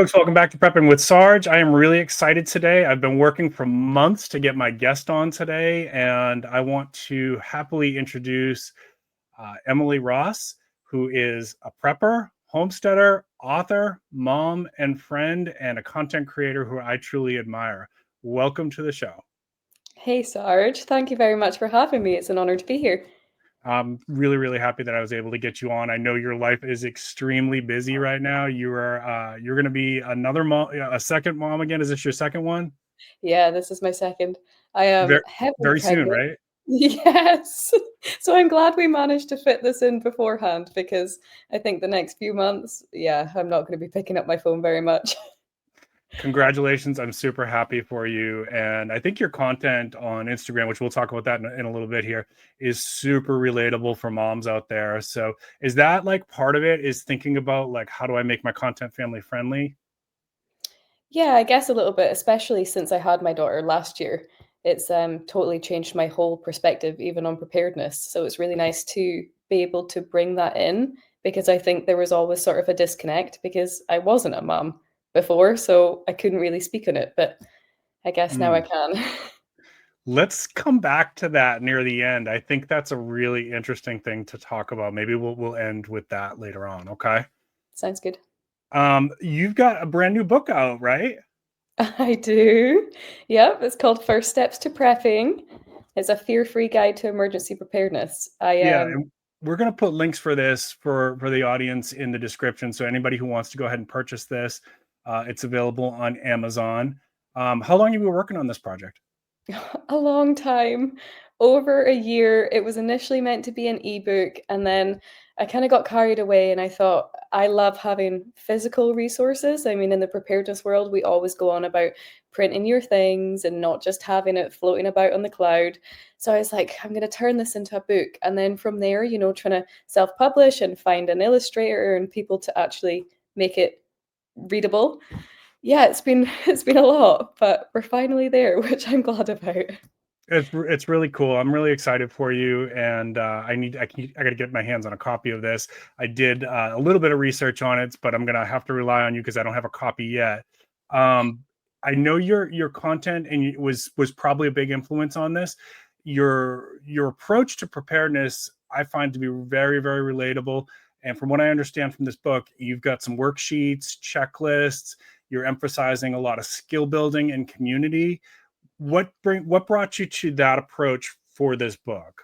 Folks, welcome back to Prepping with Sarge. I am really excited today. I've been working for months to get my guest on today, and I want to happily introduce Emily Ross, who is a prepper, homesteader, author, mom, and friend, and a content creator who I truly admire. Welcome to the show. Hey, Sarge. Thank you very much for having me. It's an honor to be here. I'm really, really happy that I was able to get you on. I know your life is extremely busy right now. You're going to be another mom, a second mom again. Is this your second one? Yeah, this is my second. I am Very, heavily very soon, pregnant. right? Yes. So I'm glad we managed to fit this in beforehand because I think the next few months, yeah, I'm not going to be picking up my phone very much. Congratulations. I'm super happy for you. And I think your content on Instagram, which we'll talk about that in a little bit here, is super relatable for moms out there. So is that like part of it, is thinking about like, how do I make my content family friendly? Yeah, I guess a little bit, especially since I had my daughter last year. It's totally changed my whole perspective, even on preparedness. So it's really nice to be able to bring that in because I think there was always sort of a disconnect because I wasn't a mum before, so I couldn't really speak on it. But I guess now I Mm. can. Let's come back to that near the end. I think that's a really interesting thing to talk about. Maybe we'll end with that later on. Okay. Sounds good. You've got a brand new book out, right? I do. Yep, it's called First Steps to Prepping. It's a fear-free guide to emergency preparedness. Yeah, and we're going to put links for this for the audience in the description. So anybody who wants to go ahead and purchase this, it's available on Amazon. How long have you been working on this project? A long time, over a year. It was initially meant to be an ebook, and then I kind of got carried away and I thought I love having physical resources. I mean, in the preparedness world, we always go on about printing your things and not just having it floating about on the cloud. So I was like, I'm going to turn this into a book. And then from there, trying to self-publish and find an illustrator and people to actually make it readable. Yeah, it's been a lot, but we're finally there, which I'm glad about. It's really cool. I'm really excited for you, and I got to get my hands on a copy of this. I did a little bit of research on it, but I'm gonna have to rely on you because I don't have a copy yet. Um, I know your content and was probably a big influence on this. Your approach to preparedness I find to be very, very relatable. And from what I understand from this book, you've got some worksheets, checklists. You're emphasizing a lot of skill building and community. What brought you to that approach for this book?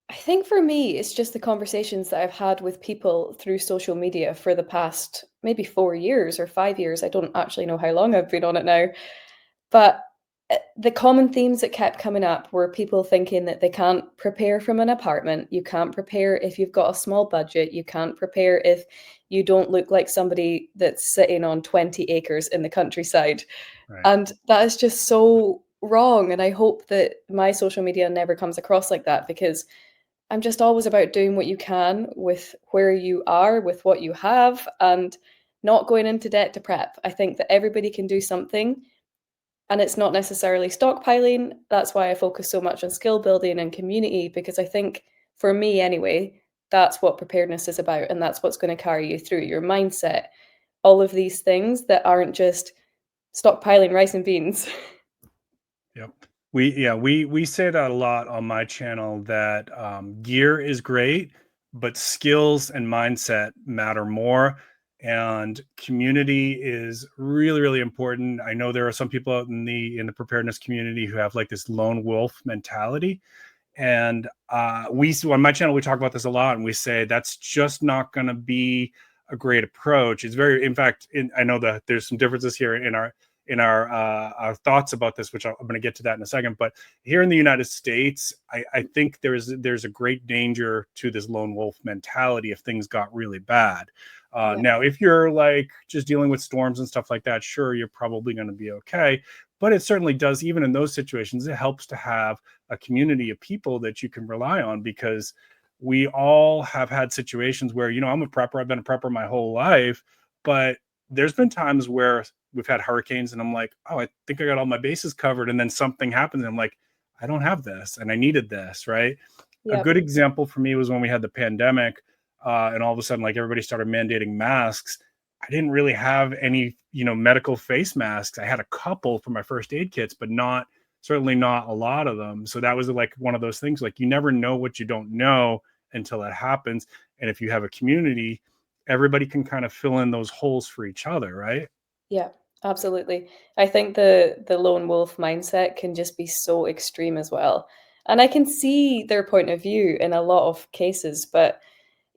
I think for me, it's just the conversations that I've had with people through social media for the past maybe 4 years or 5 years. I don't actually know how long I've been on it now. But the common themes that kept coming up were people thinking that they can't prepare from an apartment. You can't prepare if you've got a small budget. You can't prepare if you don't look like somebody that's sitting on 20 acres in the countryside. Right. And that is just so wrong. And I hope that my social media never comes across like that because I'm just always about doing what you can with where you are, with what you have, and not going into debt to prep. I think that everybody can do something and it's not necessarily stockpiling. That's why I focus so much on skill building and community, because I think for me anyway, that's what preparedness is about. And that's what's going to carry you through your mindset. All of these things that aren't just stockpiling rice and beans. Yep. We say that a lot on my channel, that gear is great, but skills and mindset matter more. And community is really, really important. I know there are some people out in the preparedness community who have like this lone wolf mentality. And we on my channel we talk about this a lot, and we say that's just not going to be a great approach. It's very, in fact, I know that there's some differences here in our thoughts about this, which I'm going to get to that in a second. But here in the United States, I think there's a great danger to this lone wolf mentality if things got really bad. Yeah. Now, if you're like just dealing with storms and stuff like that, sure, you're probably going to be okay. But it certainly does, even in those situations, it helps to have a community of people that you can rely on, because we all have had situations where, I'm a prepper, I've been a prepper my whole life, but there's been times where we've had hurricanes and I'm like, oh, I think I got all my bases covered. And then something happens and I'm like, I don't have this and I needed this, right? A Yep. good example for me was when we had the pandemic, and all of a sudden, like, everybody started mandating masks. I didn't really have any, medical face masks. I had a couple for my first aid kits, but certainly not a lot of them. So that was like one of those things, like you never know what you don't know until it happens. And if you have a community, everybody can kind of fill in those holes for each other, right? Yeah, absolutely. I think the lone wolf mindset can just be so extreme as well. And I can see their point of view in a lot of cases, but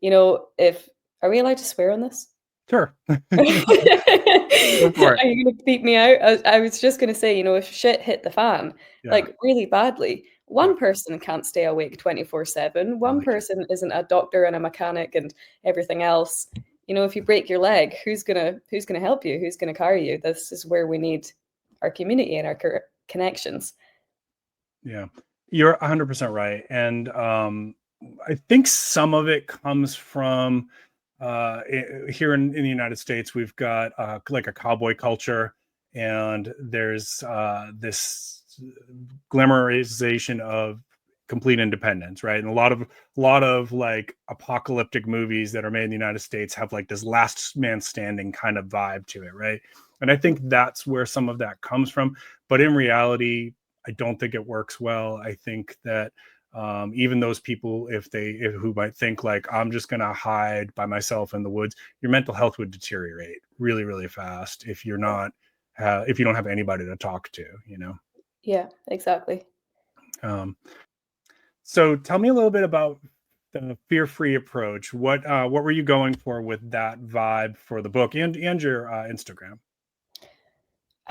if are we allowed to swear on this? Sure. Are Go for it. you gonna beat me out? I was just gonna say, if shit hit the fan, Yeah. like really badly, Yeah. one person can't stay awake 24/7. No, One they can't. person isn't a doctor and a mechanic and everything else. If you break your leg, who's gonna help you? Who's gonna carry you? This is where we need our community and our connections. Yeah. You're 100% right. And I think some of it comes from here in the United States, we've got like a cowboy culture, and there's this glamorization of complete independence, right? And a lot of like apocalyptic movies that are made in the United States have like this last man standing kind of vibe to it, right? And I think that's where some of that comes from. But in reality, I don't think it works well. I think that even those people, who might think like I'm just going to hide by myself in the woods, your mental health would deteriorate really, really fast if you don't have anybody to talk to. Yeah, exactly. um, so tell me a little bit about the fear-free approach. What were you going for with that vibe for the book and your Instagram?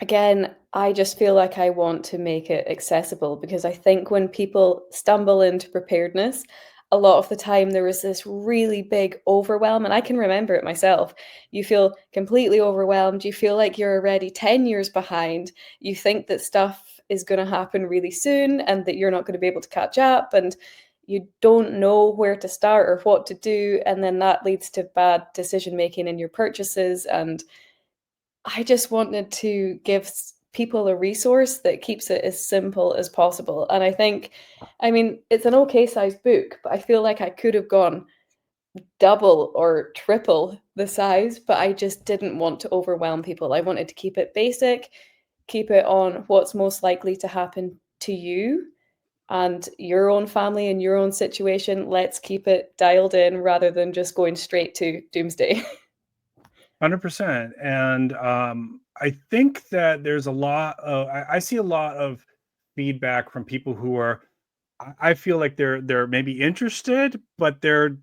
Again, I just feel like I want to make it accessible because I think when people stumble into preparedness, a lot of the time there is this really big overwhelm, and I can remember it myself. You feel completely overwhelmed. You feel like you're already 10 years behind. You think that stuff is going to happen really soon and that you're not going to be able to catch up, and you don't know where to start or what to do. And then that leads to bad decision making in your purchases. And I just wanted to give people a resource that keeps it as simple as possible. And I mean, it's an okay sized book, but I feel like I could have gone double or triple the size, but I just didn't want to overwhelm people. I wanted to keep it basic, keep it on what's most likely to happen to you and your own family and your own situation. Let's keep it dialed in rather than just going straight to doomsday. 100%. And I think that there's a lot of I see a lot of feedback from people who are I feel like they're maybe interested, but they're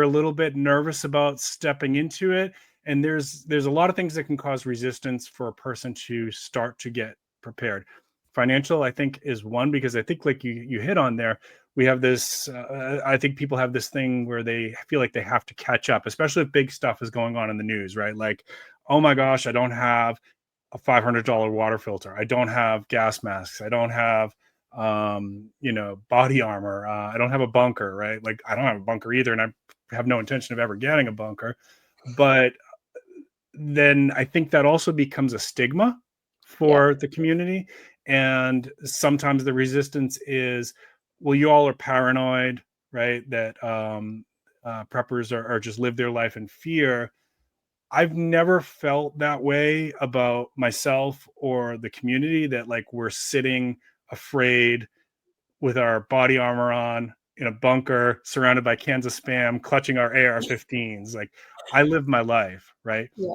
a little bit nervous about stepping into it. And there's a lot of things that can cause resistance for a person to start to get prepared. Financial, I think, is one, because I think like you hit on there, we have this. I think people have this thing where they feel like they have to catch up, especially if big stuff is going on in the news, right? Like, oh my gosh, I don't have a $500 water filter. I don't have gas masks. I don't have body armor. I don't have a bunker, right? Like I don't have a bunker either, and I have no intention of ever getting a bunker. But then I think that also becomes a stigma Yeah. for the community. And sometimes the resistance is, well, you all are paranoid, right? That preppers are just live their life in fear. I've never felt that way about myself or the community, that like we're sitting afraid with our body armor on in a bunker surrounded by cans of spam, clutching our AR-15s. Like I live my life, right? Yeah.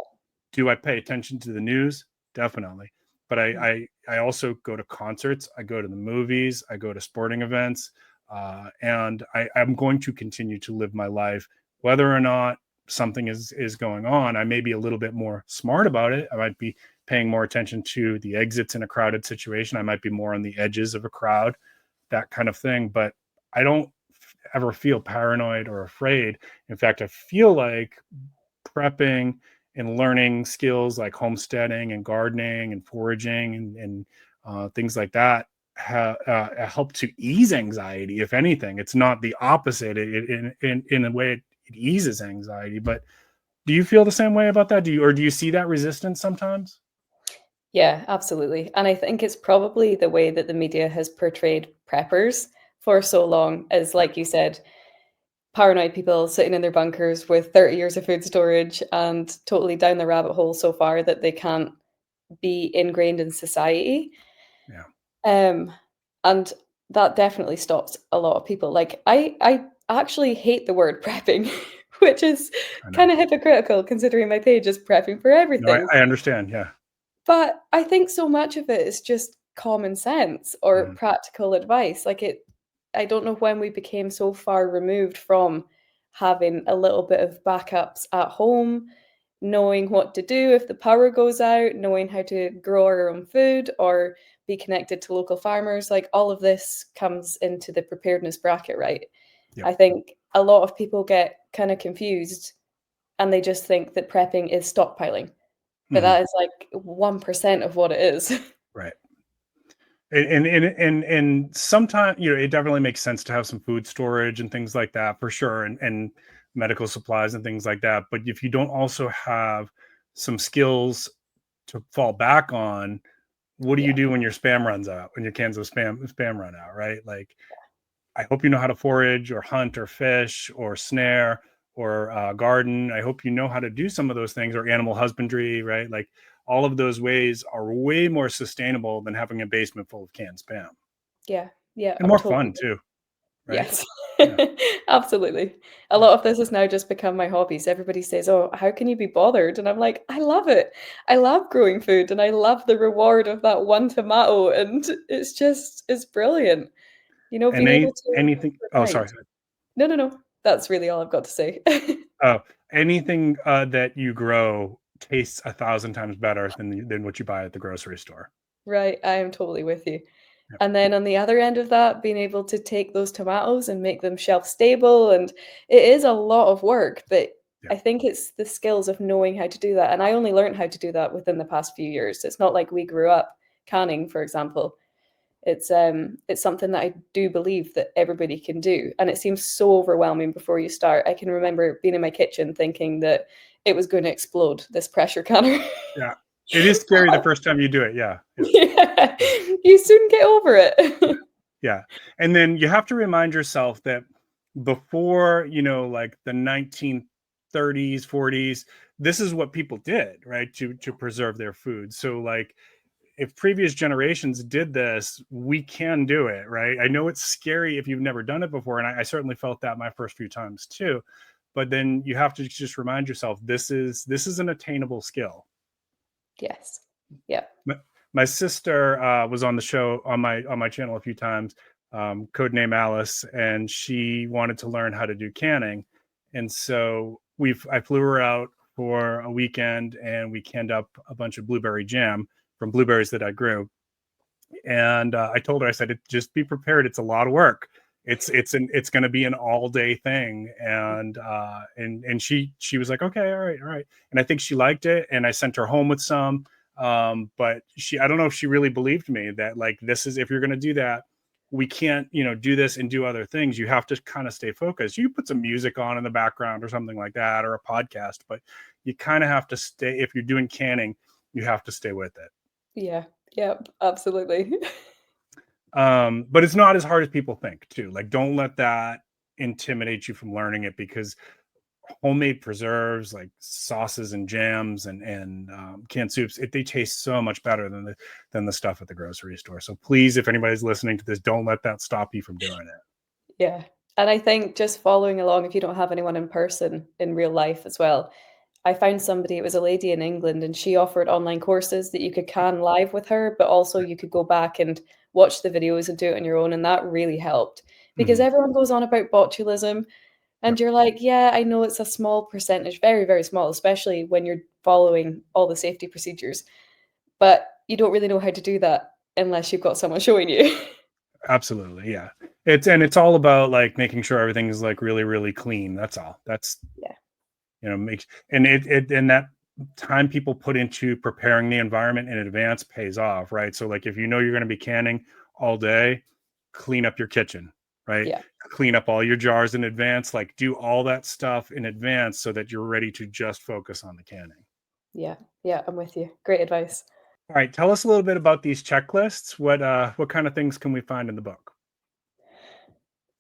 Do I pay attention to the news? Definitely. But I also go to concerts, I go to the movies, I go to sporting events, and I'm going to continue to live my life, whether or not something is going on. I may be a little bit more smart about it. I might be paying more attention to the exits in a crowded situation. I might be more on the edges of a crowd, that kind of thing. But I don't ever feel paranoid or afraid. In fact, I feel like prepping and learning skills like homesteading and gardening and foraging and things like that help to ease anxiety. If anything, it's not the opposite. In a way, it eases anxiety. But do you feel the same way about that? Do you see that resistance sometimes? Yeah, absolutely. And I think it's probably the way that the media has portrayed preppers for so long, as like you said, paranoid people sitting in their bunkers with 30 years of food storage and totally down the rabbit hole so far that they can't be ingrained in society. Yeah. And that definitely stops a lot of people. Like I actually hate the word prepping, which is I know. kind of hypocritical considering my page is prepping for No, everything. I understand. Yeah. But I think so much of it is just common sense or Mhm. practical advice. Like I don't know when we became so far removed from having a little bit of backups at home, knowing what to do if the power goes out, knowing how to grow our own food or be connected to local farmers. Like all of this comes into the preparedness bracket, right? Yep. I think a lot of people get kind of confused and they just think that prepping is stockpiling, but Mhm. that is like 1% of what it is. Right. And sometimes, you know, it definitely makes sense to have some food storage and things like that for sure, and medical supplies and things like that. But if you don't also have some skills to fall back on, what do you Yeah, do when your spam runs out, when your cans of spam run out, right? Like, I hope you know how to forage or hunt or fish or snare or garden. I hope you know how to do some of those things, or animal husbandry, right? Like, all of those ways are way more sustainable than having a basement full of canned spam, yeah, yeah, and I'm more totally fun too, right? yes. Yeah, Absolutely. A yeah. lot of this has now just become my hobbies. Everybody says, "Oh, how can you be bothered?" And I'm like, "I love it. I love growing food and I love the reward of that one tomato and it's brilliant." You know, And being able to anything. Oh, provide. sorry. No, no, no. That's really all I've got to say. Oh, anything that you grow tastes 1,000 times better than what you buy at the grocery store. Right, I am totally with you. Yep. And then on the other end of that, being able to take those tomatoes and make them shelf stable, and it is a lot of work, but I Yep. think it's the skills of knowing how to do that. And I only learned how to do that within the past few years. It's not like we grew up canning, for example. It's something that I do believe that everybody can do. And it seems so overwhelming before you start. I can remember being in my kitchen thinking that it was going to explode, this pressure canner. Yeah. It is scary the first time you do it. Yeah. Yeah. Yeah, Yeah. you soon get over it. Yeah. And then you have to remind yourself that before, you know, like the 1930s, 40s, this is what people did, right? To preserve their food. So like, if previous generations did this, we can do it, right? I know it's scary if you've never done it before, and I certainly felt that my first few times too. But then you have to just remind yourself, this is an attainable skill. Yes. Yeah. my, my sister was on the show on my channel a few times, codename Alice, and she wanted to learn how to do canning, and so I flew her out for a weekend, and we canned up a bunch of blueberry jam from blueberries that I grew, and I told her, I said, just be prepared, it's a lot of work. It's going to be an all day thing, and she was like, okay, all right, and I think she liked it, and I sent her home with some, but I don't know if she really believed me that, like, this is, if you're going to do that, we can't, you know, do this and do other things. You have to kind of stay focused. You put some music on in the background or something like that, or a podcast, but you kind of have to stay. If you're doing canning, you have to stay with it. Yeah. Yeah, absolutely. But it's not as hard as people think too. Like, don't let that intimidate you from learning it, because homemade preserves like sauces and jams and canned soups, they taste so much better than the stuff at the grocery store. So please, if anybody's listening to this, don't let that stop you from doing it. Yeah. And I think just following along, if you don't have anyone in person in real life as well, I found somebody, it was a lady in England, and she offered online courses that you could can live with her, but also you could go back and watch the videos and do it on your own. And that really helped because Mhm. everyone goes on about botulism. Yep. And you're like, yeah, I know it's a small percentage, very, very small, especially when you're following all the safety procedures, but you don't really know how to do that unless you've got someone showing you. Absolutely, yeah. It's all about like making sure everything is like really really clean. That's all. That's, Yeah. you know, makes, and and that time people put into preparing the environment in advance pays off, right? So like, if you know you're going to be canning all day, clean up your kitchen, right? Yeah. Clean up all your jars in advance, like do all that stuff in advance so that you're ready to just focus on the canning. Yeah. Yeah. I'm with you. Great advice. All right, tell us a little bit about these checklists. What kind of things can we find in the book?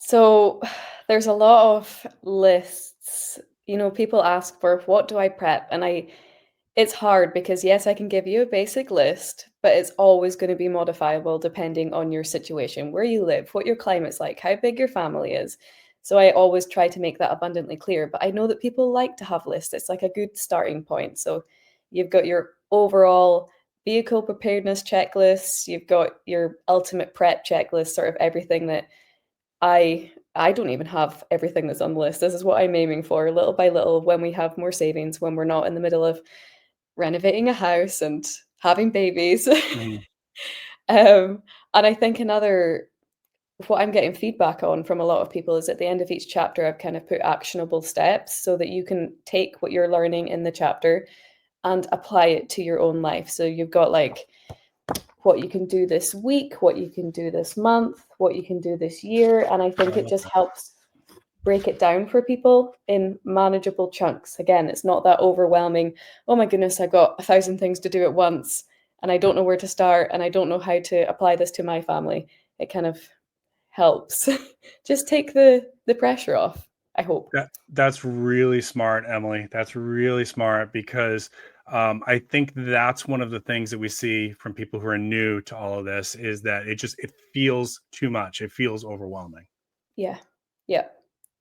So there's a lot of lists. You know, people ask for what do I prep? And it's hard because yes, I can give you a basic list, but it's always going to be modifiable depending on your situation, where you live, what your climate's like, how big your family is. So I always try to make that abundantly clear. But I know that people like to have lists. It's like a good starting point. So you've got your overall vehicle preparedness checklist, you've got your ultimate prep checklist, sort of everything that I don't even have everything that's on the list. This is what I'm aiming for, little by little, when we have more savings, when we're not in the middle of renovating a house and having babies. Mhm. Um, and I think another what I'm getting feedback on from a lot of people is at the end of each chapter, I've kind of put actionable steps so that you can take what you're learning in the chapter and apply it to your own life. So you've got like what you can do this week, what you can do this month, what you can do this year. And I Oh, think I it love just that. helps break it down for people in manageable chunks. Again, it's not that overwhelming, oh my goodness, I've got 1,000 things to do at once and I don't know where to start and I don't know how to apply this to my family. It kind of helps. Just take the pressure off, I hope. That's really smart, Emily. That's really smart because I think that's one of the things that we see from people who are new to all of this is that it feels too much. It feels overwhelming. Yeah. Yeah.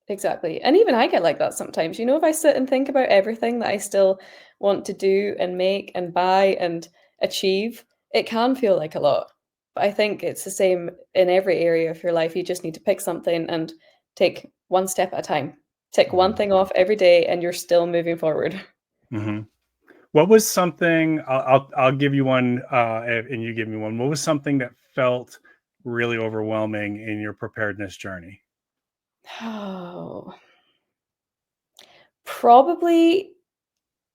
Exactly. And even I get like that sometimes. You know, if I sit and think about everything that I still want to do and make and buy and achieve, it can feel like a lot. But I think it's the same in every area of your life. You just need to pick something and take one step at a time. Tick one Hmm. thing off every day and you're still moving forward. Hmm. What was something? I'll give you one, and you give me one. What was something that felt really overwhelming in your preparedness journey? Oh, probably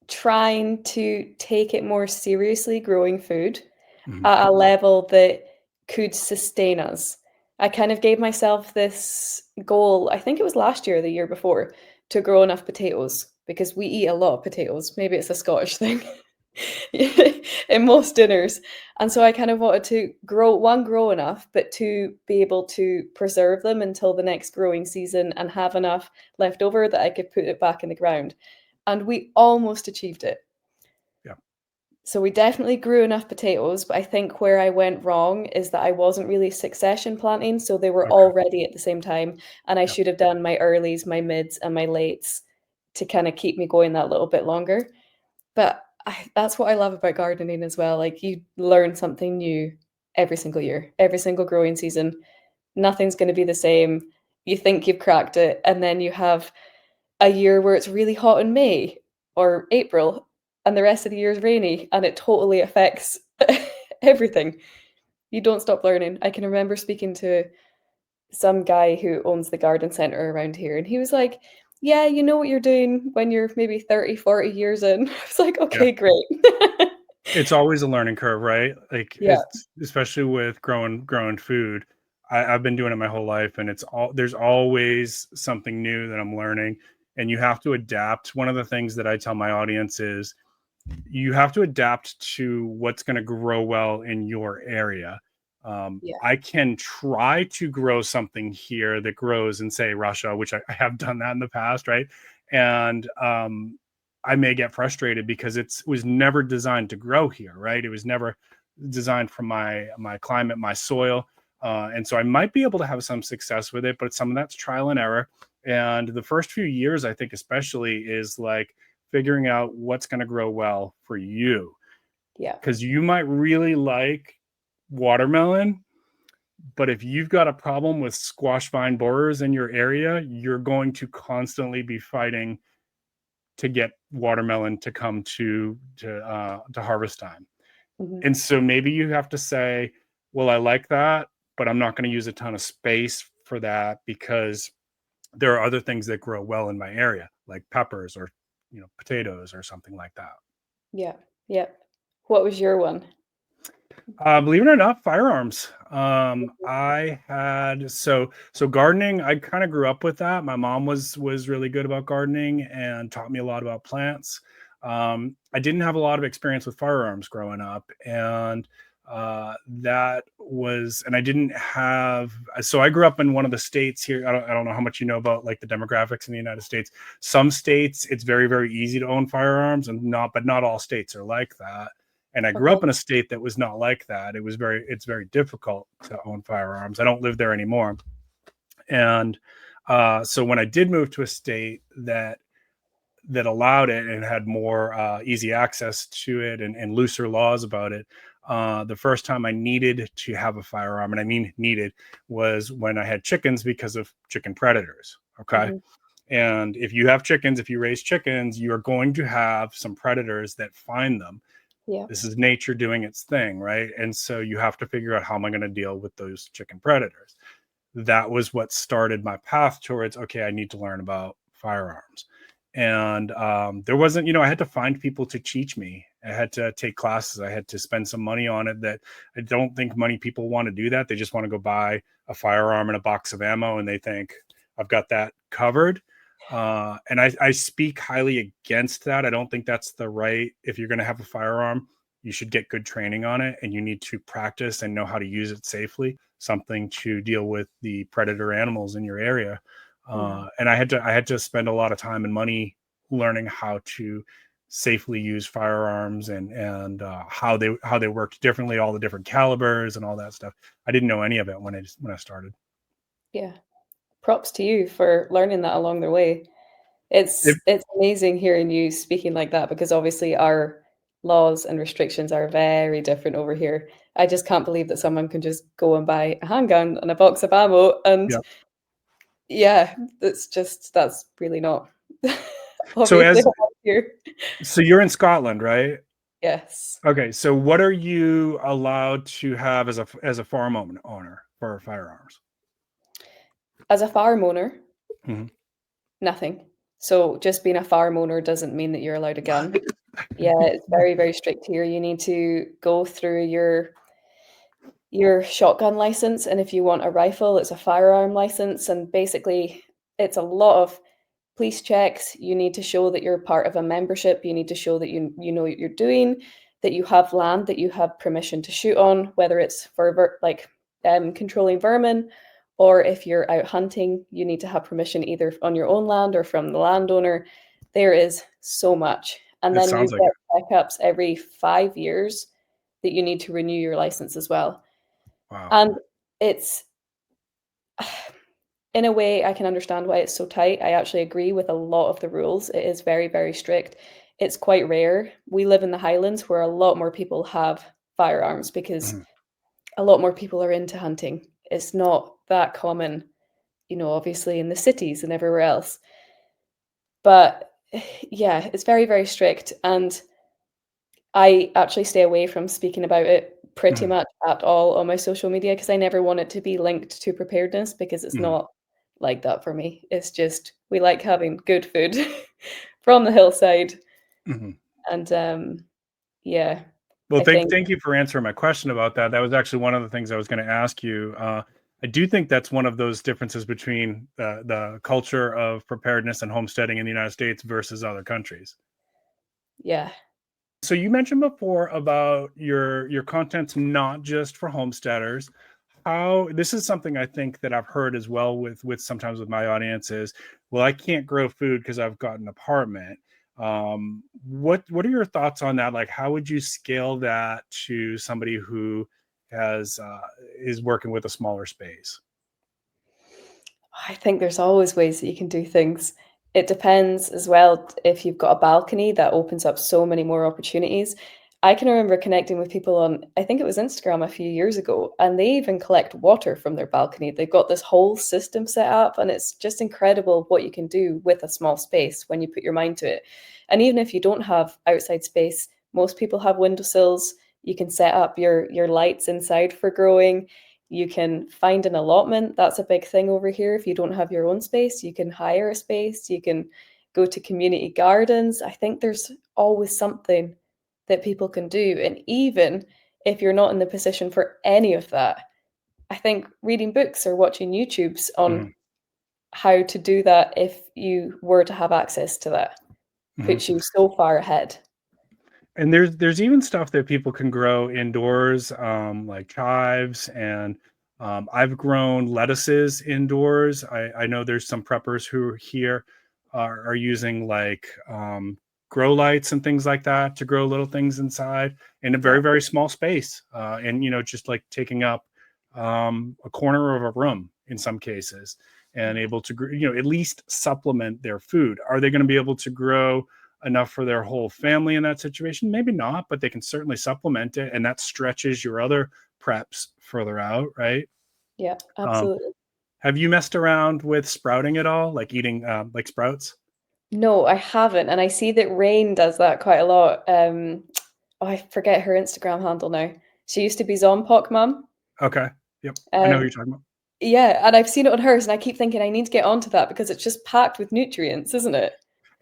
trying to take it more seriously growing food Hmm. at a level that could sustain us. I kind of gave myself this goal, I think it was last year or the year before, to grow enough potatoes because we eat a lot of potatoes. Maybe it's a Scottish thing in most dinners. And so I kind of wanted to grow, one, grow enough, but two, be able to preserve them until the next growing season and have enough left over that I could put it back in the ground. And we almost achieved it. Yeah. So we definitely grew enough potatoes, but I think where I went wrong is that I wasn't really succession planting, so they were Okay. all ready at the same time, and I Yeah. should have done my earlies, my mids, and my lates to kind of keep me going that little bit longer. But that's what I love about gardening as well. Like you learn something new every single year, every single growing season. Nothing's going to be the same. You think you've cracked it, and then you have a year where it's really hot in May or April and the rest of the year is rainy and it totally affects everything. You don't stop learning. I can remember speaking to some guy who owns the garden center around here and he was like, yeah, you know what you're doing when you're maybe 30, 40 years in. I was like, Yeah. okay, great. It's always a learning curve, right? Like Yeah. it's especially with growing food. I've been doing it my whole life, and there's always something new that I'm learning, and you have to adapt. One of the things that I tell my audience is you have to adapt to what's going to grow well in your area. Yeah. I can try to grow something here that grows in, say, Russia, which I have done that in the past, right? And I may get frustrated because it was never designed to grow here, right? It was never designed for my climate, my soil, and so I might be able to have some success with it, but some of that's trial and error. And the first few years, I think, especially, is like figuring out what's going to grow well for you, Yeah. because you might really like watermelon, but if you've got a problem with squash vine borers in your area, you're going to constantly be fighting to get watermelon to come to harvest time. Mhm. And so maybe you have to say, well, I like that, but I'm not going to use a ton of space for that because there are other things that grow well in my area, like peppers or potatoes or something like that. Yeah. Yeah. What was your one? Believe it or not, firearms. I had so gardening. I kind of grew up with that. My mom was really good about gardening and taught me a lot about plants. I didn't have a lot of experience with firearms growing up, and That was, and I didn't have, so I grew up in one of the states here. I don't know how much you know about like the demographics in the United States. Some states it's very, very easy to own firearms, and but not all states are like that. And I grew Okay. up in a state that was not like that. It's very difficult to own firearms. I don't live there anymore. And so when I did move to a state that allowed it and had more easy access to it, and looser laws about it. The first time I needed to have a firearm, and I mean needed, was when I had chickens because of chicken predators. Okay. Hmm. And if you have chickens, if you raise chickens, you're going to have some predators that find them. Yeah. This is nature doing its thing, right? And so you have to figure out how am I going to deal with those chicken predators. That was what started my path towards, okay, I need to learn about firearms. And there wasn't, I had to find people to teach me. I had to take classes. I had to spend some money on it. That I don't think many people want to do that. They just want to go buy a firearm and a box of ammo, and they think I've got that covered. And I speak highly against that. I don't think that's the right. If you're going to have a firearm, you should get good training on it, and you need to practice and know how to use it safely. Something to deal with the predator animals in your area. Mm. And I had to spend a lot of time and money learning how to safely use firearms, and how they worked differently, all the different calibers and all that stuff. I didn't know any of it when I started. Yeah. Props to you for learning that along the way. It, It's amazing hearing you speaking like that because obviously our laws and restrictions are very different over here. I just can't believe that someone can just go and buy a handgun and a box of ammo and yeah. yeah, that's really not So obviously as around here. so you're in Scotland, right? Yes. Okay. So what are you allowed to have as a farm owner for firearms? As a farm owner, Mhm. nothing. So just being a farm owner doesn't mean that you're allowed a gun. Yeah, it's very, very strict here. You need to go through your shotgun license, and if you want a rifle, it's a firearm license, and basically it's a lot of police checks. You need to show that you're part of a membership. You need to show that you know what you're doing, that you have land that you have permission to shoot on, whether it's for controlling vermin, or if you're out hunting, you need to have permission either on your own land or from the landowner. There is so much. And It then you sounds like it. get checkups every 5 years that you need to renew your license as well. Wow. And it's in a way, I can understand why it's so tight. I actually agree with a lot of the rules. It is very, very strict. It's quite rare. We live in the Highlands where a lot more people have firearms because Mhm. a lot more people are into hunting. It's not that common, obviously in the cities and everywhere else. But yeah, it's very, very strict. And I actually stay away from speaking about it pretty Mhm. much at all on my social media because I never want it to be linked to preparedness because it's Mhm. not like that for me. It's just we like having good food from the hillside. Mhm. And yeah, Well, I thank think, thank you for answering my question about that. That was actually one of the things I was going to ask you. I do think that's one of those differences between the culture of preparedness and homesteading in the United States versus other countries. yeah, So you mentioned before about your content's not just for homesteaders. How this is something I think that I've heard as well with sometimes with my audience is, well, I can't grow food because I've got an apartment. What are your thoughts on that? Like, how would you scale that to somebody who has is working with a smaller space? I think there's always ways that you can do things. It depends as well if you've got a balcony that opens up so many more opportunities. I can remember connecting with people on, I think it was Instagram a few years ago, and they even collect water from their balcony. They've got this whole system set up, and it's just incredible what you can do with a small space when you put your mind to it. And even if you don't have outside space, most people have windowsills. You can set up your lights inside for growing. You can find an allotment. That's a big thing over here. If you don't have your own space, you can hire a space. You can go to community gardens. I think there's always something that people can do. And even if you're not in the position for any of that, I think reading books or watching YouTubes on Mhm. how to do that, if you were to have access to that, Mhm. puts you so far ahead. And there's even stuff that people can grow indoors, like chives, and I've grown lettuces indoors. I know there's some preppers who here are using like grow lights and things like that to grow little things inside in a Yeah. very small space, and just like taking up a corner of a room in some cases, and Yeah. able to at least supplement their food. Are they going to be able to grow enough for their whole family in that situation? Maybe not, but they can certainly supplement it, and that stretches your other preps further out, right? Yeah, Um, absolutely. have you messed around with sprouting at all, like eating like sprouts? No, I haven't, and I see that Rain does that quite a lot. Oh, I forget her Instagram handle now. She used to be Zompok Mum. Okay, yep, I know who you're Um, talking about. yeah, and I've seen it on hers, and I keep thinking I need to get onto that because it's just packed with nutrients, isn't it?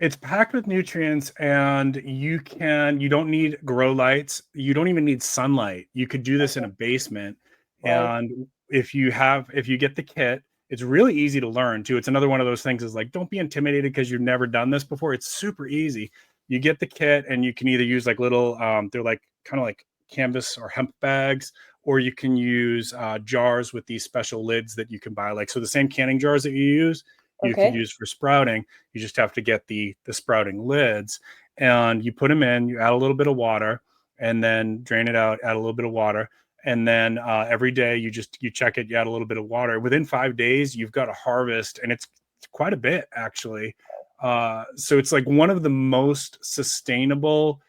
It's packed with nutrients, and you don't need grow lights. You don't even need sunlight. You could do this in a Okay. basement. Wow. And if you get the kit, it's really easy to learn too. It's another one of those things is like, don't be intimidated because you've never done this before. It's super easy. You get the kit, and you can either use like little, they're like kind of like canvas or hemp bags, or you can use jars with these special lids that you can buy. Like, so the same canning jars that you could Okay. use for sprouting. You just have to get the sprouting lids, and you put them in. You add a little bit of water, and then drain it out. Add a little bit of water, and then every day you check it. You add a little bit of water. Within 5 days, you've got a harvest, and it's quite a bit actually. So it's like one of the most sustainable,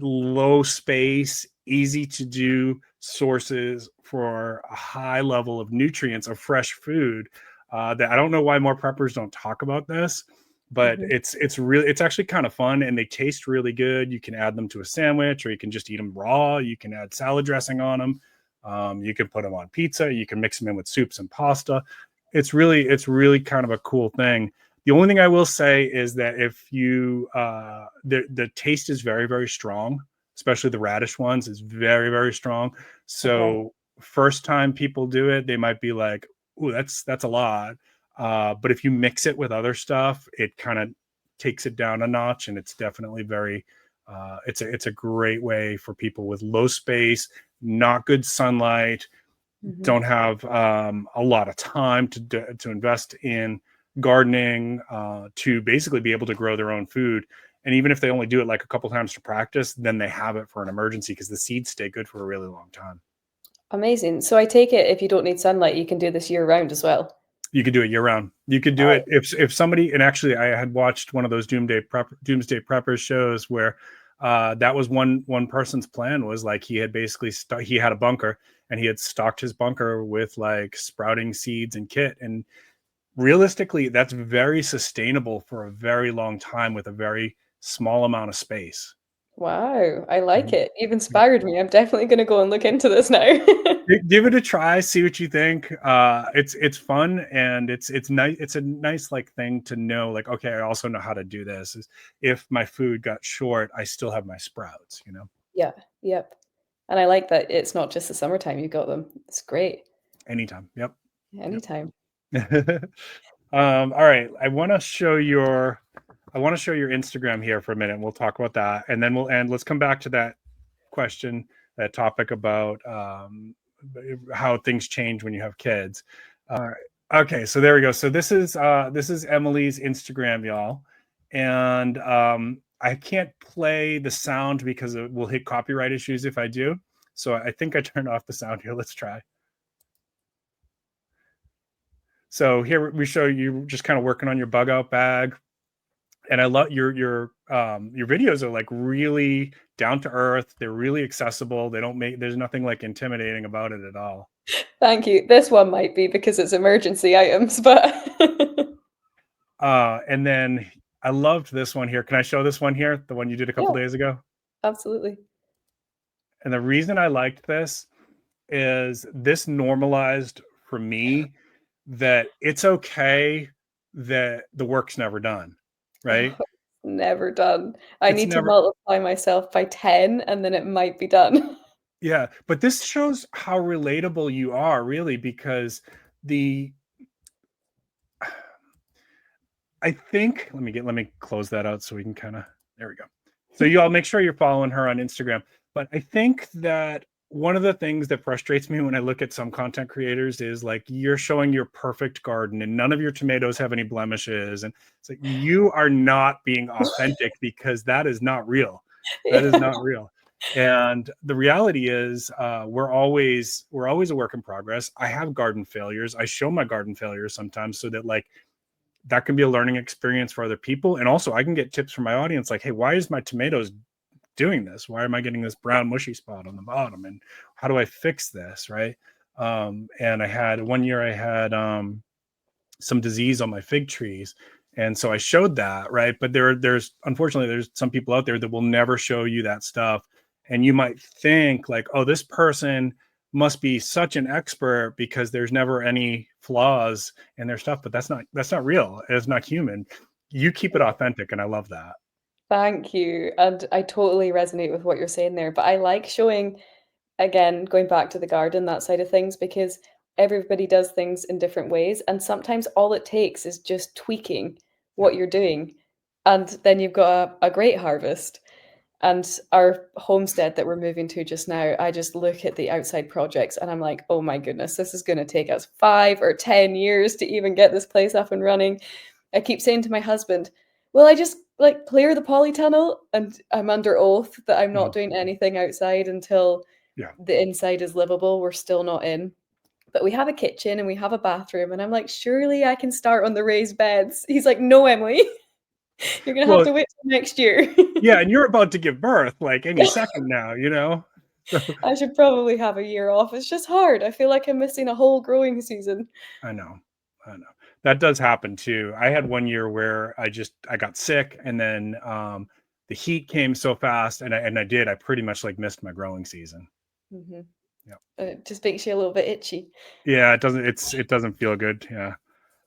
low space, easy to do sources for a high level of nutrients of fresh food. That I don't know why more preppers don't talk about this, but Mhm. it's actually kind of fun, and they taste really good. You can add them to a sandwich, or you can just eat them raw. You can add salad dressing on them. You can put them on pizza. You can mix them in with soups and pasta. It's really kind of a cool thing. The only thing I will say is that if you the taste is very strong, especially the radish ones is very strong. Okay. So first time people do it, they might be like, "Ooh, that's a lot." But if you mix it with other stuff, it kind of takes it down a notch, and it's definitely very. It's a great way for people with low space, not good sunlight, Mhm. don't have a lot of time to invest in gardening, to basically be able to grow their own food. And even if they only do it like a couple times to practice, then they have it for an emergency because the seeds stay good for a really long time. Amazing. So I take it if you don't need sunlight, you can do this year round as well. You could do it year round. You could do Oh, it if somebody, and actually I had watched one of those Doomsday Preppers shows where that was one person's plan. Was like he had basically he had a bunker, and he had stocked his bunker with like sprouting seeds and kit. And realistically, that's very sustainable for a very long time with a very small amount of space. wow. I like Mhm. it. You've Yep. inspired me. I'm definitely going to go and look into this now. Give it a try, see what you think. It's fun, and it's nice. It's a nice like thing to know. Like, okay, I also know how to do this. Is if my food got short, I still have my sprouts. Yeah. Yep. And I like that it's not just the summertime you got them. It's great. Anytime. Yep. Anytime. Yep. All right. I want to show your Instagram here for a minute. We'll talk about that, and then we'll end. Let's come back to that question, that topic about how things change when you have kids. All right. Okay, so there we go. So this is Emily's Instagram, y'all, and I can't play the sound because it will hit copyright issues if I do. So I think I turned off the sound here. Let's try. So here we show you just kind of working on your bug out bag, and I love your videos are like really down to earth. They're really accessible. They don't make There's nothing like intimidating about it at all. Thank you. This one might be because it's emergency items, but And then I loved this one here. Can I show this one here? The one you did a couple yeah, days ago? absolutely. And the reason I liked this is this normalized for me that it's okay that the work's never done, Oh, right? never done. I It's need to never, multiply myself by 10 and then it might be done. yeah. But this shows how relatable you are, really, because the, I think, let me close that out so we can kind of, there we go. So you all make sure you're following her on Instagram. But I think that one of the things that frustrates me when I look at some content creators is like you're showing your perfect garden and none of your tomatoes have any blemishes. And it's like you are not being authentic because that is not real. That is Yeah. not real. And the reality is we're always a work in progress. I have garden failures. I show my garden failures sometimes so that like that can be a learning experience for other people. And also I can get tips from my audience like, hey, why is my tomatoes doing this? Why am I getting this brown mushy spot on the bottom? And how do I fix this? Right. And I had one year I had some disease on my fig trees. And so I showed that, right? But there's unfortunately there's some people out there that will never show you that stuff. And you might think like, oh, this person must be such an expert because there's never any flaws in their stuff, but that's not real. It's not human. You keep it authentic, and I love that. Thank you. And I totally resonate with what you're saying there. But I like showing, again, going back to the garden, that side of things, because everybody does things in different ways. And sometimes all it takes is just tweaking Yeah. what you're doing. And then you've got a great harvest. And our homestead that we're moving to just now, I just look at the outside projects and I'm like, oh my goodness, this is going to take us 5 or 10 years to even get this place up and running. I keep saying to my husband, will I just like clear the polytunnel? And I'm under oath that I'm not Mhm. doing anything outside until Yeah. the inside is livable. We're still not in. But we have a kitchen and we have a bathroom. And I'm like, surely I can start on the raised beds. He's like, no, Emily, you're going to have Well, to wait till next year. yeah, and you're about to give birth like any second now, you know? So I should probably have a year off. It's just hard. I feel like I'm missing a whole growing season. I know. I know. That does happen too. I had one year where I got sick and then the heat came so fast and I pretty much like missed my growing season. Mhm. Yeah. It just makes you a little bit itchy. Yeah, it doesn't feel good. Yeah.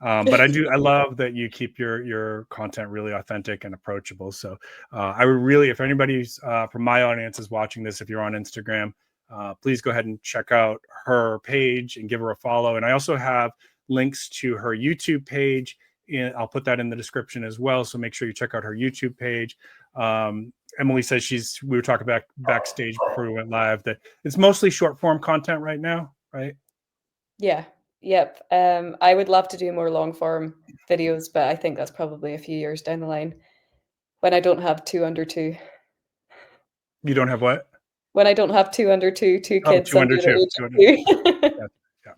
But I love that you keep your content really authentic and approachable. So I would really, if anybody's from my audience is watching this, if you're on Instagram, please go ahead and check out her page and give her a follow. And I also have links to her YouTube page. I'll put that in the description as well. So make sure you check out her YouTube page. Emily says we were talking backstage before we went live that it's mostly short form content right now, right? Yeah. Yep. I would love to do more long form videos, but I think that's probably a few years down the line when I don't have two under two. You don't have what? When I don't have two under two, two Oh, kids two under under the two. age Two of under two. two. Yeah, yeah.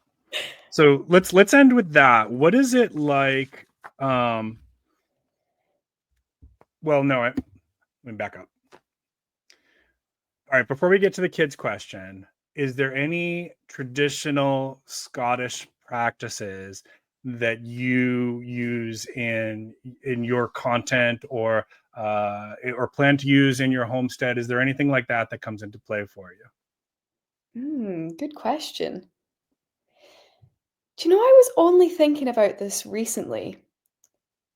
So let's end with that. What is it like? Well, no, let me back up. All right, before we get to the kids' question, is there any traditional Scottish practices that you use in your content or plan to use in your homestead? Is there anything like that that comes into play for you? Good question. Do you know, I was only thinking about this recently,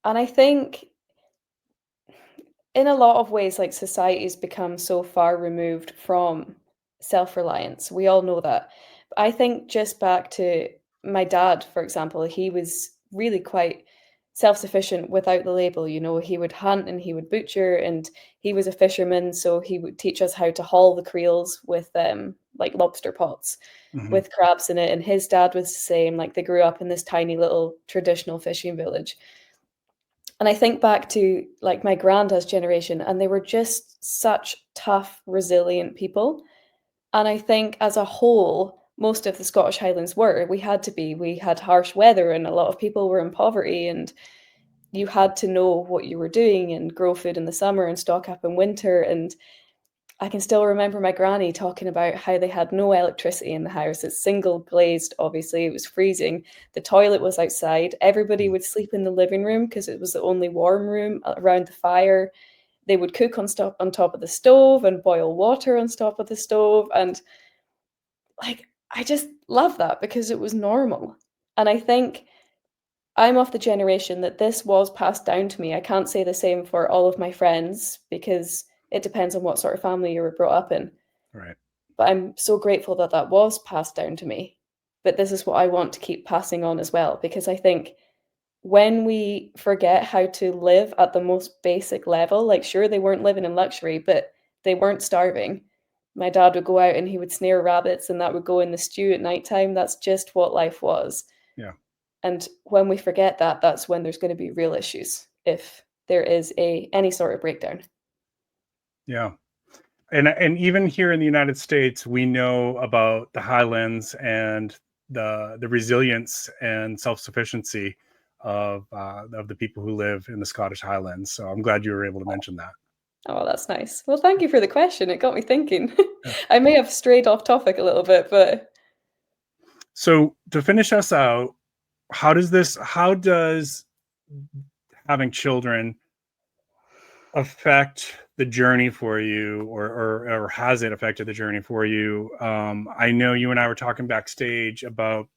and I think in a lot of ways, like society's become so far removed from self-reliance. We all know that. But I think just back to my dad, for example, he was really quite self-sufficient without the label. You know, he would hunt and he would butcher, and he was a fisherman, so he would teach us how to haul the creels with like lobster pots Mm-hmm. with crabs in it. And his dad was the same. Like they grew up in this tiny little traditional fishing village. And I think back to like my granddad's generation, and they were just such tough, resilient people. And I think as a whole, most of the Scottish Highlands were. We had to be. We had harsh weather, and a lot of people were in poverty, and you had to know what you were doing and grow food in the summer and stock up in winter. And I can still remember my granny talking about how they had no electricity in the house. It's single glazed, obviously, it was freezing. The toilet was outside. Everybody would sleep in the living room because it was the only warm room around the fire. They would cook on top of the stove and boil water on top of the stove. And like, I just love that because it was normal. And I think I'm of the generation that this was passed down to me. I can't say the same for all of my friends because it depends on what sort of family you were brought up in. Right. But I'm so grateful that that was passed down to me. But this is what I want to keep passing on as well, because I think when we forget how to live at the most basic level, like sure, they weren't living in luxury, but they weren't starving. My dad would go out and he would snare rabbits and that would go in the stew at nighttime. That's just what life was. Yeah. And when we forget that, that's when there's going to be real issues if there is any sort of breakdown. Yeah. And even here in the United States, we know about the highlands and the resilience and self-sufficiency of the people who live in the Scottish Highlands. So I'm glad you were able to mention that. Oh, that's nice. Well, thank you for the question. It got me thinking. Yeah. I may have strayed off topic a little bit, but So to finish us out, how does having children affect the journey for you, or has it affected the journey for you? I know you and I were talking backstage about,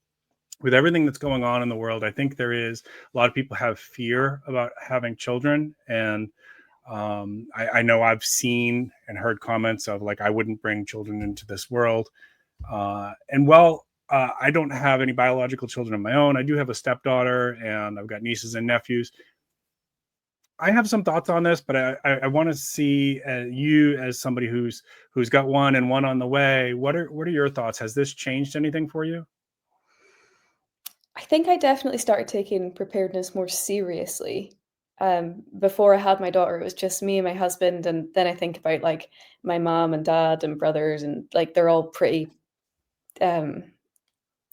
with everything that's going on in the world, I think there is a lot of people have fear about having children. And I know I've seen and heard comments of like, I wouldn't bring children into this world. I don't have any biological children of my own. I do have a stepdaughter and I've got nieces and nephews. I have some thoughts on this, but I want to see you as somebody who's got one and one on the way. What are your thoughts? Has this changed anything for you? I think I definitely started taking preparedness more seriously. Before I had my daughter, it was just me and my husband, and then I think about like my mom and dad and brothers, and like they're all pretty um,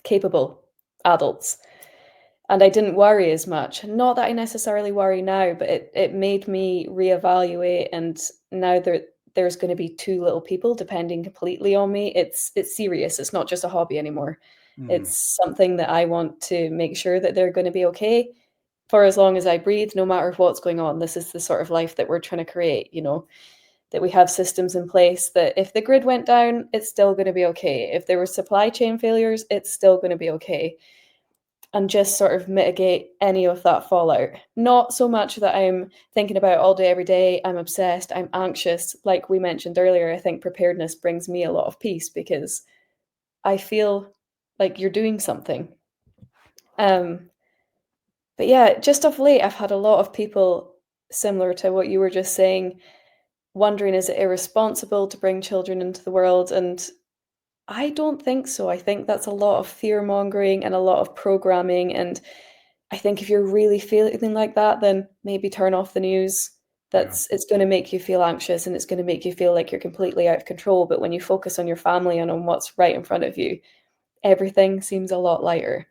capable adults. And I didn't worry as much. Not that I necessarily worry now, but it made me reevaluate. And now there's going to be two little people depending completely on me. It's serious. It's not just a hobby anymore. Mm, It's something that I want to make sure that they're going to be okay for as long as I breathe, no matter what's going on. This is the sort of life that we're trying to create, you know, that we have systems in place that if the grid went down, it's still going to be okay. If there were supply chain failures, it's still going to be okay, and just sort of mitigate any of that fallout. Not so much that I'm thinking about all day, every day. I'm obsessed. I'm anxious. Like we mentioned earlier, I think preparedness brings me a lot of peace because I feel like you're doing something. Um, but yeah, just of late, I've had a lot of people similar to what you were just saying, wondering is it irresponsible to bring children into the world? And I don't think so. I think that's a lot of fear mongering and a lot of programming. And I think if you're really feeling like that, then maybe turn off the news. yeah. It's going to make you feel anxious and it's going to make you feel like you're completely out of control. But when you focus on your family and on what's right in front of you, everything seems a lot lighter.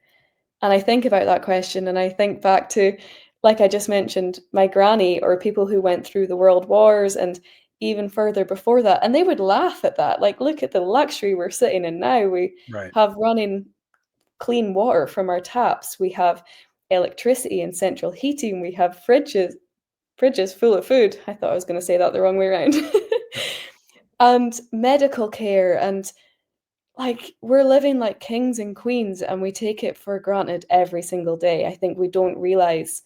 And I think about that question and I think back to, like I just mentioned, my granny or people who went through the world wars and even further before that. And they would laugh at that. Like, look at the luxury we're sitting in now. We Right. have running clean water from our taps. We have electricity and central heating. We have fridges full of food. I thought I was going to say that the wrong way around. Yep. And medical care, and like we're living like kings and queens and we take it for granted every single day. I think we don't realize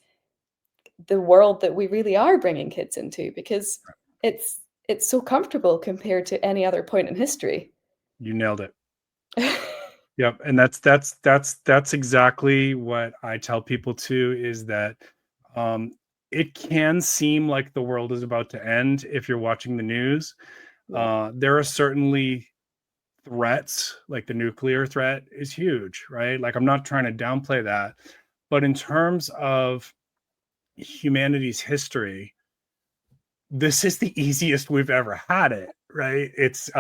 the world that we really are bringing kids into because it's it's so comfortable compared to any other point in history. You nailed it. Yep. And that's exactly what I tell people too, is that um, it can seem like the world is about to end if you're watching the news. Yeah. There are certainly threats, like the nuclear threat is huge, right? Like, I'm not trying to downplay that, but in terms of humanity's history, this is the easiest we've ever had it, right? It's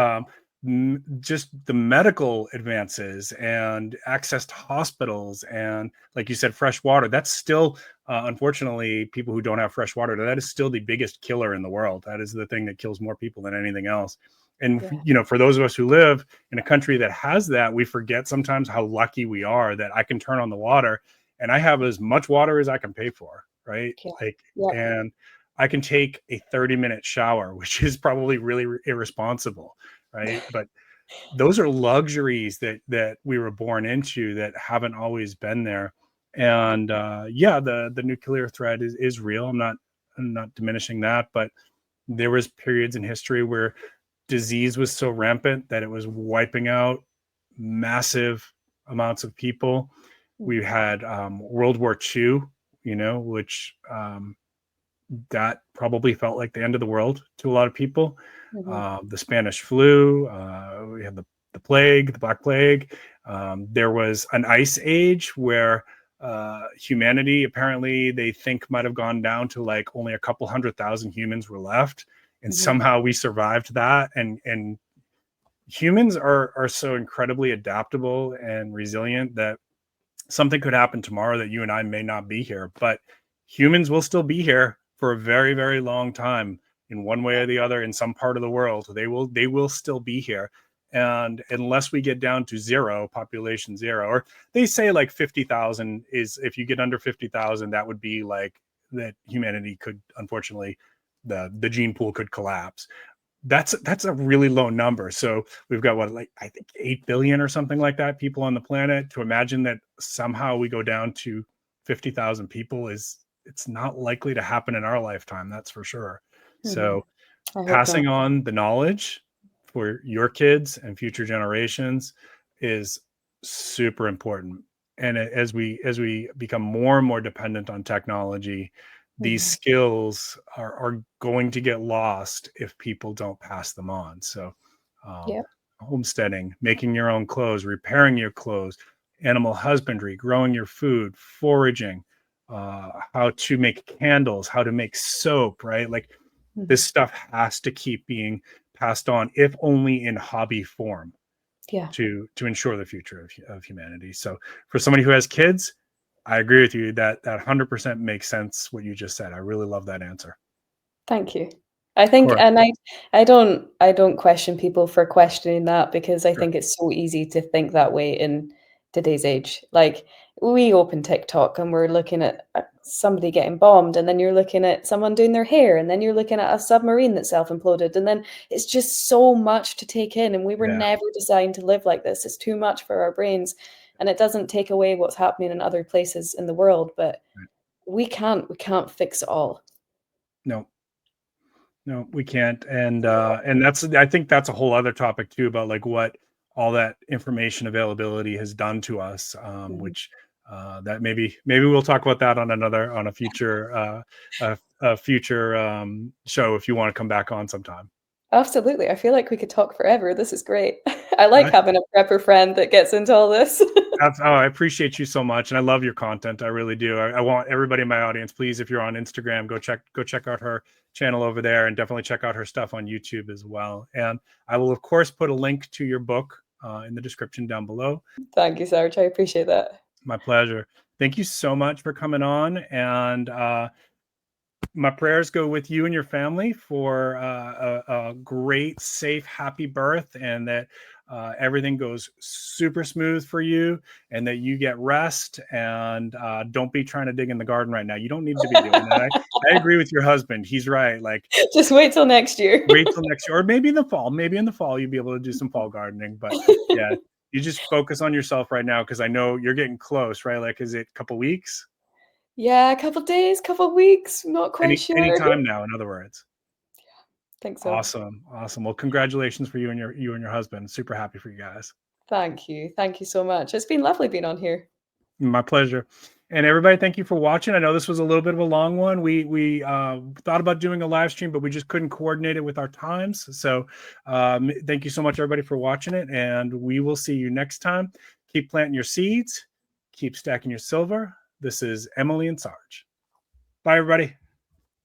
just the medical advances and access to hospitals and, like you said, fresh water. That's still, unfortunately, people who don't have fresh water, that is still the biggest killer in the world. That is the thing that kills more people than anything else. And, Yeah. you know, for those of us who live in a country that has that, we forget sometimes how lucky we are that I can turn on the water and I have as much water as I can pay for, right? Yeah. Like, Yeah. and I can take a 30-minute shower, which is probably really irresponsible, right? But those are luxuries that we were born into that haven't always been there. And yeah, the nuclear threat is real. I'm not diminishing that, but there was periods in history where disease was so rampant that it was wiping out massive amounts of people. We had World War II, you know, which that probably felt like the end of the world to a lot of people. The Spanish flu, we had the plague, the Black Plague. There was an ice age where humanity, apparently they think might have gone down to like only a couple 100,000 humans were left. And somehow we survived that. And humans are so incredibly adaptable and resilient that something could happen tomorrow that you and I may not be here, but humans will still be here for a very, very long time in one way or the other in some part of the world. They will still be here. And unless we get down to zero, population zero, or they say like 50,000 is, if you get under 50,000, that would be like that humanity could, unfortunately, the gene pool could collapse. That's a really low number. So we've got what, like, I think 8 billion or something like that people on the planet. To imagine that somehow we go down to 50,000 people it's not likely to happen in our lifetime. That's for sure. So passing on the knowledge for your kids and future generations is super important. And as we become more and more dependent on technology, these skills are going to get lost if people don't pass them on. So homesteading, making your own clothes, repairing your clothes, animal husbandry, growing your food, foraging, how to make candles, how to make soap, right? Like this stuff has to keep being passed on, if only in hobby form, to ensure the future of humanity. So for somebody who has kids, I agree with you that 100% makes sense what you just said. I really love that answer. Thank you. I think, and I don't question people for questioning that, because I think it's so easy to think that way in today's age. Like, we open TikTok and we're looking at somebody getting bombed, and then you're looking at someone doing their hair, and then you're looking at a submarine that self-imploded, and then it's just so much to take in, and we were never designed to live like this. It's too much for our brains, and it doesn't take away what's happening in other places in the world, but we can't fix it all. No, we can't. And I think that's a whole other topic too, about like what all that information availability has done to us, which that maybe we'll talk about that on a future show, if you want to come back on sometime. Absolutely. I feel like we could talk forever. This is great. I like having a prepper friend that gets into all this. I appreciate you so much, and I love your content. I really do. I want everybody in my audience, please, if you're on Instagram, go check out her channel over there, and definitely check out her stuff on YouTube as well. And I will, of course, put a link to your book in the description down below. Thank you, Sarge. I appreciate that. My pleasure. Thank you so much for coming on, and my prayers go with you and your family for a great, safe, happy birth, and that everything goes super smooth for you, and that you get rest, and don't be trying to dig in the garden right now. You don't need to be doing that. I agree with your husband. He's right. Like, just wait till next year. Wait till next year, or maybe in the fall. Maybe in the fall you'll be able to do some fall gardening. But yeah, you just focus on yourself right now, because I know you're getting close, right? Like, is it a couple weeks? Yeah, a couple days, couple weeks. Not quite sure. Any time now, in other words. Yeah, I think so. Awesome. Well, congratulations for you and your husband. Super happy for you guys. Thank you so much. It's been lovely being on here. My pleasure. And everybody, thank you for watching. I know this was a little bit of a long one. We thought about doing a live stream, but we just couldn't coordinate it with our times. So thank you so much, everybody, for watching it, and we will see you next time. Keep planting your seeds, keep stacking your silver. This is Emily and Sarge. Bye, everybody.